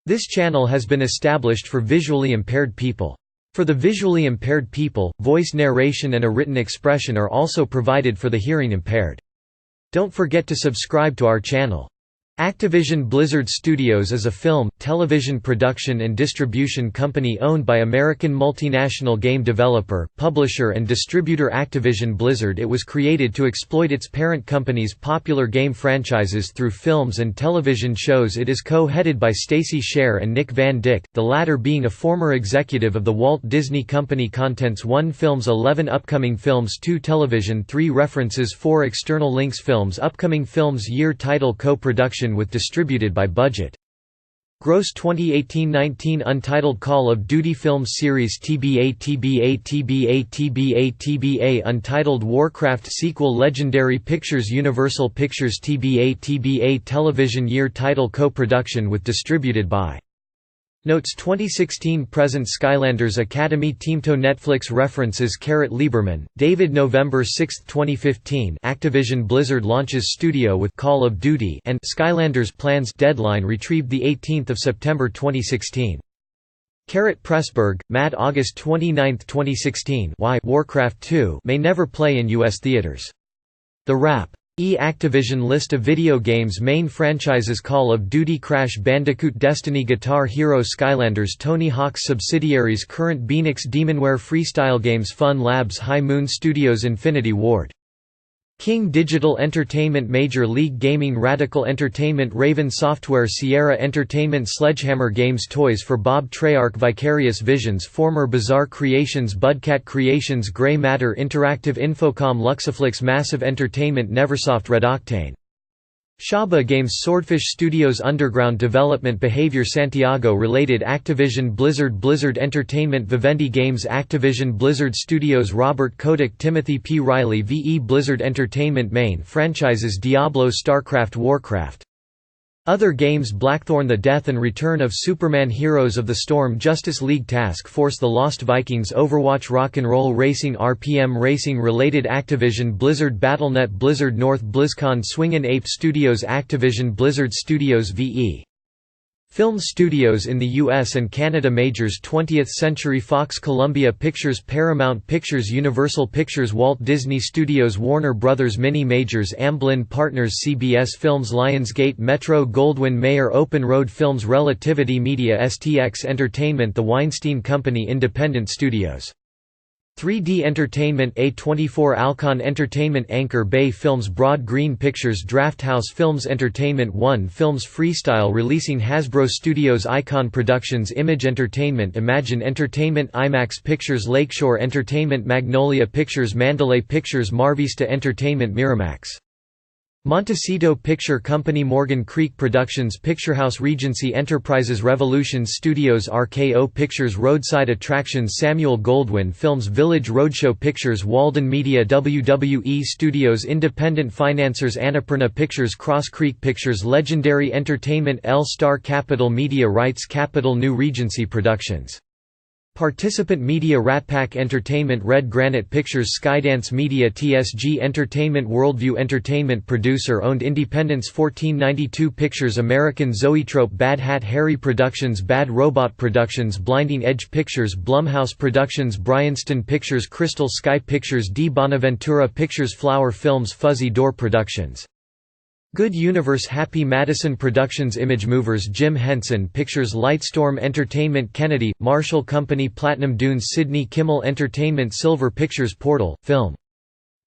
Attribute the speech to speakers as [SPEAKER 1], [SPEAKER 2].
[SPEAKER 1] This channel has been established for visually impaired people. For the visually impaired people, voice narration and a written expression are also provided for the hearing impaired. Don't forget to subscribe to our channel. Activision Blizzard Studios is a film, television production and distribution company owned by American multinational game developer, publisher and distributor Activision Blizzard. It was created to exploit its parent company's popular game franchises through films and television shows. It is co-headed by Stacey Sher and Nick Van Dyke, the latter being a former executive of the Walt Disney Company. Contents: 1 Films, 11 Upcoming films, 2 Television, 3 References, 4 External links. Films, Upcoming films, Year, Title, Co-production with distributed by Budget. Gross 2018-19 Untitled Call of Duty Film Series TBA TBA TBA TBA TBA Untitled Warcraft Sequel Legendary Pictures Universal Pictures TBA TBA Television Year Title Co-production with distributed by Notes 2016 Present Skylanders Academy Teamto Netflix References Lieberman, David November 6, 2015 Activision Blizzard launches studio with Call of Duty and Skylanders plans deadline retrieved 18 September 2016. Pressburg, Matt August 29, 2016 Why Warcraft 2 may never play in U.S. theaters. The Wrap. Activision list of video games main franchises Call of Duty Crash Bandicoot Destiny Guitar Hero Skylanders Tony Hawk's subsidiaries Current Beanix Demonware Freestyle Games Fun Labs High Moon Studios Infinity Ward King Digital Entertainment Major League Gaming Radical Entertainment Raven Software Sierra Entertainment Sledgehammer Games Toys for Bob Treyarch Vicarious Visions Former Bizarre Creations Budcat Creations Grey Matter Interactive Infocom Luxaflix Massive Entertainment Neversoft Red Octane Shaba Games Swordfish Studios Underground Development Behavior Santiago Related Activision Blizzard Blizzard Entertainment Vivendi Games Activision Blizzard Studios Robert Kotick Timothy P. Riley VE Blizzard Entertainment Main franchises Diablo StarCraft Warcraft Other games Blackthorn The Death and Return of Superman Heroes of the Storm Justice League Task Force The Lost Vikings Overwatch Rock'n'Roll Racing RPM Racing Related Activision Blizzard Battle.net Blizzard North BlizzCon Swingin' Ape Studios Activision Blizzard Studios VE Film Studios in the U.S. and Canada Majors 20th Century Fox Columbia Pictures Paramount Pictures Universal Pictures Walt Disney Studios Warner Brothers Mini Majors Amblin Partners CBS Films Lionsgate Metro Goldwyn Mayer Open Road Films Relativity Media STX Entertainment The Weinstein Company Independent Studios 3D Entertainment A24 Alcon Entertainment Anchor Bay Films Broad Green Pictures Drafthouse Films Entertainment One Films Freestyle Releasing Hasbro Studios Icon Productions Image Entertainment Imagine Entertainment IMAX Pictures Lakeshore Entertainment Magnolia Pictures Mandalay Pictures Marvista Entertainment Miramax Montecito Picture Company Morgan Creek Productions Picturehouse Regency Enterprises Revolution Studios RKO Pictures Roadside Attractions Samuel Goldwyn Films Village Roadshow Pictures Walden Media WWE Studios Independent Financiers Annapurna Pictures Cross Creek Pictures Legendary Entertainment L-Star Capital Media Rights Capital New Regency Productions Participant Media Ratpack Entertainment Red Granite Pictures Skydance Media TSG Entertainment Worldview Entertainment Producer-owned Independence 1492 Pictures American Zoetrope Bad Hat Harry Productions Bad Robot Productions Blinding Edge Pictures Blumhouse Productions Bryanston Pictures Crystal Sky Pictures D. Bonaventura Pictures Flower Films Fuzzy Door Productions Good Universe Happy Madison Productions Image Movers Jim Henson Pictures Lightstorm Entertainment Kennedy, Marshall Company Platinum Dunes Sydney Kimmel Entertainment Silver Pictures Portal, Film